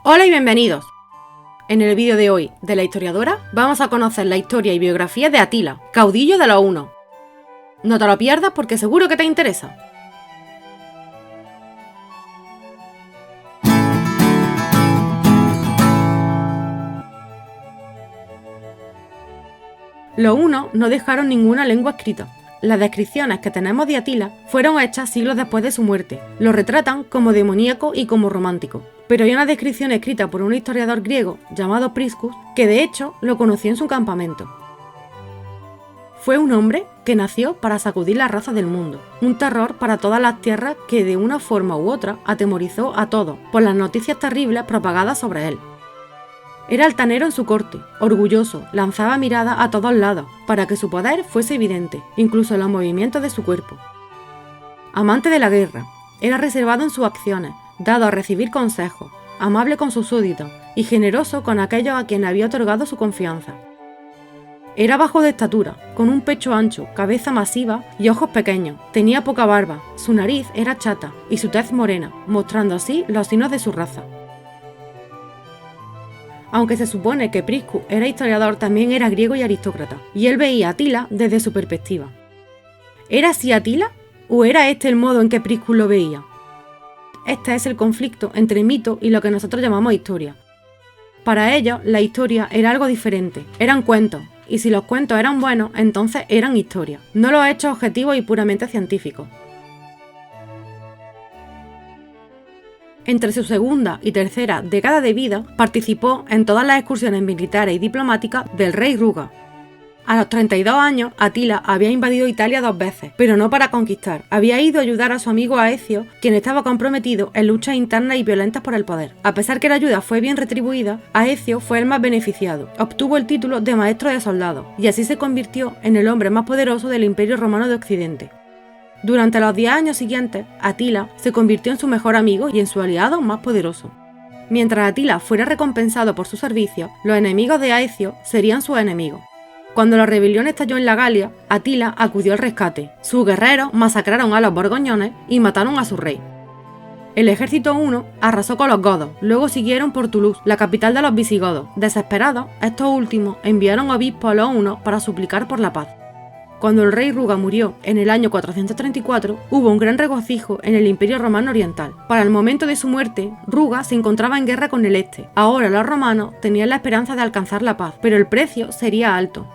Hola y bienvenidos. En el vídeo de hoy de La Historiadora vamos a conocer la historia y biografía de Atila, caudillo de los hunos. No te lo pierdas porque seguro que te interesa. Los hunos no dejaron ninguna lengua escrita. Las descripciones que tenemos de Atila fueron hechas siglos después de su muerte. Lo retratan como demoníaco y como romántico. Pero hay una descripción escrita por un historiador griego llamado Priscus que de hecho lo conoció en su campamento. Fue un hombre que nació para sacudir la raza del mundo, un terror para todas las tierras que de una forma u otra atemorizó a todos por las noticias terribles propagadas sobre él. Era altanero en su corte, orgulloso, lanzaba miradas a todos lados, para que su poder fuese evidente, incluso en los movimientos de su cuerpo. Amante de la guerra, era reservado en sus acciones, dado a recibir consejos, amable con sus súbditos y generoso con aquellos a quienes había otorgado su confianza. Era bajo de estatura, con un pecho ancho, cabeza masiva y ojos pequeños, tenía poca barba, su nariz era chata y su tez morena, mostrando así los signos de su raza. Aunque se supone que Priscus era historiador, también era griego y aristócrata, y él veía a Atila desde su perspectiva. ¿Era así Atila? ¿O era este el modo en que Priscus lo veía? Este es el conflicto entre mito y lo que nosotros llamamos historia. Para ellos, la historia era algo diferente, eran cuentos, y si los cuentos eran buenos, entonces eran historia, no los hechos objetivos y puramente científicos. Entre su segunda y tercera década de vida, participó en todas las excursiones militares y diplomáticas del rey Ruga. A los 32 años, Atila había invadido Italia 2 veces, pero no para conquistar. Había ido a ayudar a su amigo Aecio, quien estaba comprometido en luchas internas y violentas por el poder. A pesar que la ayuda fue bien retribuida, Aecio fue el más beneficiado. Obtuvo el título de maestro de soldados, y así se convirtió en el hombre más poderoso del Imperio Romano de Occidente. Durante los 10 años siguientes, Atila se convirtió en su mejor amigo y en su aliado más poderoso. Mientras Atila fuera recompensado por su servicio, los enemigos de Aecio serían sus enemigos. Cuando la rebelión estalló en la Galia, Atila acudió al rescate. Sus guerreros masacraron a los borgoñones y mataron a su rey. El ejército huno arrasó con los godos, luego siguieron por Toulouse, la capital de los visigodos. Desesperados, estos últimos enviaron obispos a los hunos para suplicar por la paz. Cuando el rey Ruga murió en el año 434, hubo un gran regocijo en el Imperio Romano Oriental. Para el momento de su muerte, Ruga se encontraba en guerra con el Este. Ahora los romanos tenían la esperanza de alcanzar la paz, pero el precio sería alto.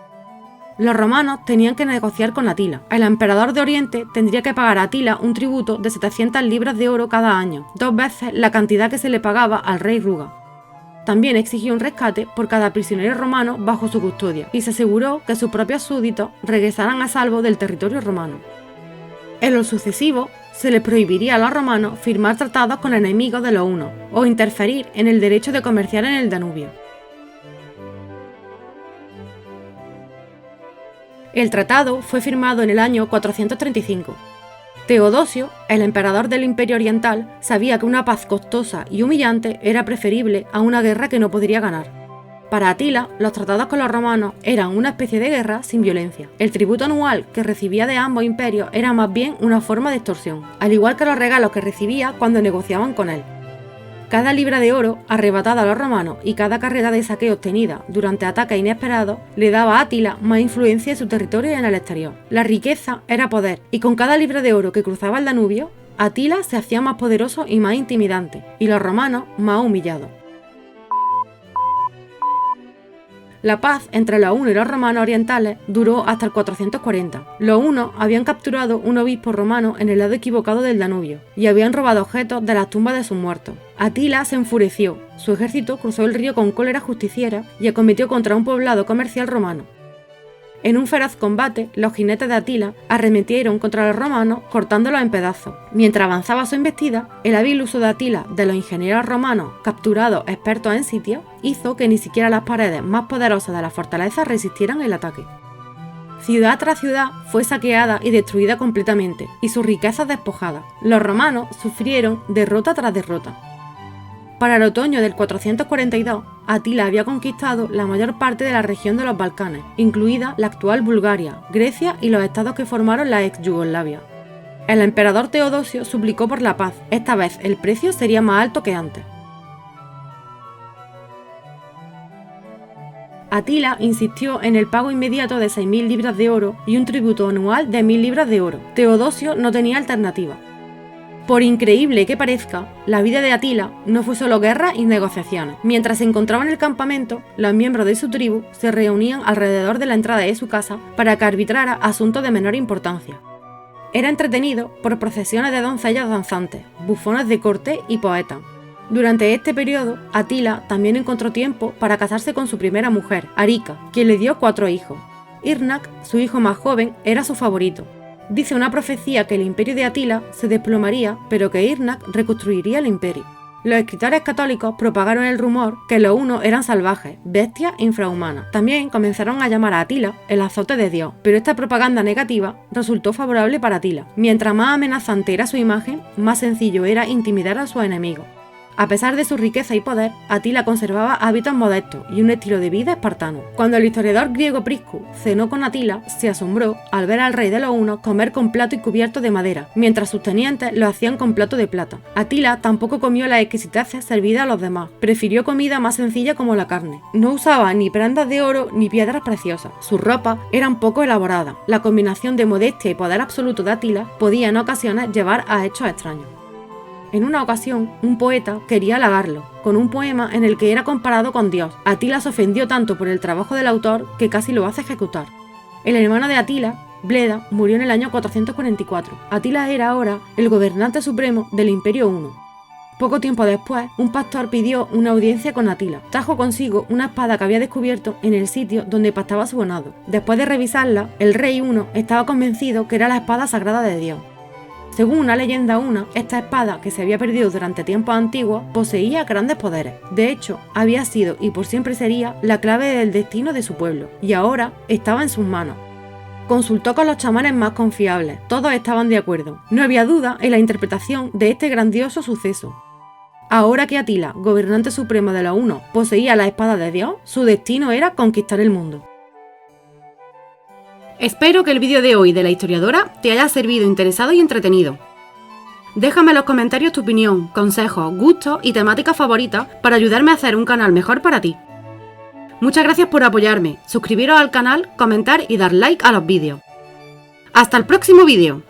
Los romanos tenían que negociar con Atila. El emperador de Oriente tendría que pagar a Atila un tributo de 700 libras de oro cada año, 2 veces la cantidad que se le pagaba al rey Ruga. También exigió un rescate por cada prisionero romano bajo su custodia y se aseguró que sus propios súbditos regresaran a salvo del territorio romano. En lo sucesivo, se les prohibiría a los romanos firmar tratados con enemigos de los hunos o interferir en el derecho de comerciar en el Danubio. El tratado fue firmado en el año 435. Teodosio, el emperador del Imperio Oriental, sabía que una paz costosa y humillante era preferible a una guerra que no podría ganar. Para Atila, los tratados con los romanos eran una especie de guerra sin violencia. El tributo anual que recibía de ambos imperios era más bien una forma de extorsión, al igual que los regalos que recibía cuando negociaban con él. Cada libra de oro arrebatada a los romanos y cada carrera de saqueo obtenida durante ataques inesperados le daba a Atila más influencia en su territorio y en el exterior. La riqueza era poder, y con cada libra de oro que cruzaba el Danubio, Atila se hacía más poderoso y más intimidante, y los romanos más humillados. La paz entre los hunos y los romanos orientales duró hasta el 440. Los hunos habían capturado un obispo romano en el lado equivocado del Danubio y habían robado objetos de las tumbas de sus muertos. Atila se enfureció, su ejército cruzó el río con cólera justiciera y acometió contra un poblado comercial romano. En un feroz combate, los jinetes de Atila arremetieron contra los romanos cortándolos en pedazos. Mientras avanzaba su embestida, el hábil uso de Atila de los ingenieros romanos capturados expertos en sitio hizo que ni siquiera las paredes más poderosas de la fortaleza resistieran el ataque. Ciudad tras ciudad fue saqueada y destruida completamente, y sus riquezas despojadas. Los romanos sufrieron derrota tras derrota. Para el otoño del 442, Atila había conquistado la mayor parte de la región de los Balcanes, incluida la actual Bulgaria, Grecia y los estados que formaron la ex Yugoslavia. El emperador Teodosio suplicó por la paz, esta vez el precio sería más alto que antes. Atila insistió en el pago inmediato de 6.000 libras de oro y un tributo anual de 1.000 libras de oro. Teodosio no tenía alternativa. Por increíble que parezca, la vida de Atila no fue solo guerra y negociaciones. Mientras se encontraba en el campamento, los miembros de su tribu se reunían alrededor de la entrada de su casa para que arbitrara asuntos de menor importancia. Era entretenido por procesiones de doncellas danzantes, bufones de corte y poetas. Durante este periodo, Atila también encontró tiempo para casarse con su primera mujer, Arica, quien le dio 4 hijos. Irnac, su hijo más joven, era su favorito. Dice una profecía que el imperio de Atila se desplomaría, pero que Irnac reconstruiría el imperio. Los escritores católicos propagaron el rumor que los hunos eran salvajes, bestias infrahumanas. También comenzaron a llamar a Atila el azote de Dios, pero esta propaganda negativa resultó favorable para Atila. Mientras más amenazante era su imagen, más sencillo era intimidar a sus enemigos. A pesar de su riqueza y poder, Atila conservaba hábitos modestos y un estilo de vida espartano. Cuando el historiador griego Priscu cenó con Atila, se asombró al ver al rey de los hunos comer con plato y cubierto de madera, mientras sus tenientes lo hacían con plato de plata. Atila tampoco comió las exquisiteces servidas a los demás, prefirió comida más sencilla como la carne. No usaba ni prendas de oro ni piedras preciosas, sus ropas eran poco elaboradas. La combinación de modestia y poder absoluto de Atila podía en ocasiones llevar a hechos extraños. En una ocasión, un poeta quería halagarlo, con un poema en el que era comparado con Dios. Atila se ofendió tanto por el trabajo del autor que casi lo hace ejecutar. El hermano de Atila, Bleda, murió en el año 444. Atila era ahora el gobernante supremo del Imperio Huno. Poco tiempo después, un pastor pidió una audiencia con Atila. Trajo consigo una espada que había descubierto en el sitio donde pastaba su ganado. Después de revisarla, el rey huno estaba convencido que era la espada sagrada de Dios. Según una leyenda huna, esta espada, que se había perdido durante tiempos antiguos, poseía grandes poderes. De hecho, había sido y por siempre sería la clave del destino de su pueblo, y ahora estaba en sus manos. Consultó con los chamanes más confiables, todos estaban de acuerdo. No había duda en la interpretación de este grandioso suceso. Ahora que Atila, gobernante supremo de los hunos, poseía la espada de Dios, su destino era conquistar el mundo. Espero que el vídeo de hoy de la historiadora te haya servido, interesado y entretenido. Déjame en los comentarios tu opinión, consejos, gustos y temáticas favoritas para ayudarme a hacer un canal mejor para ti. Muchas gracias por apoyarme, suscribiros al canal, comentar y dar like a los vídeos. ¡Hasta el próximo vídeo!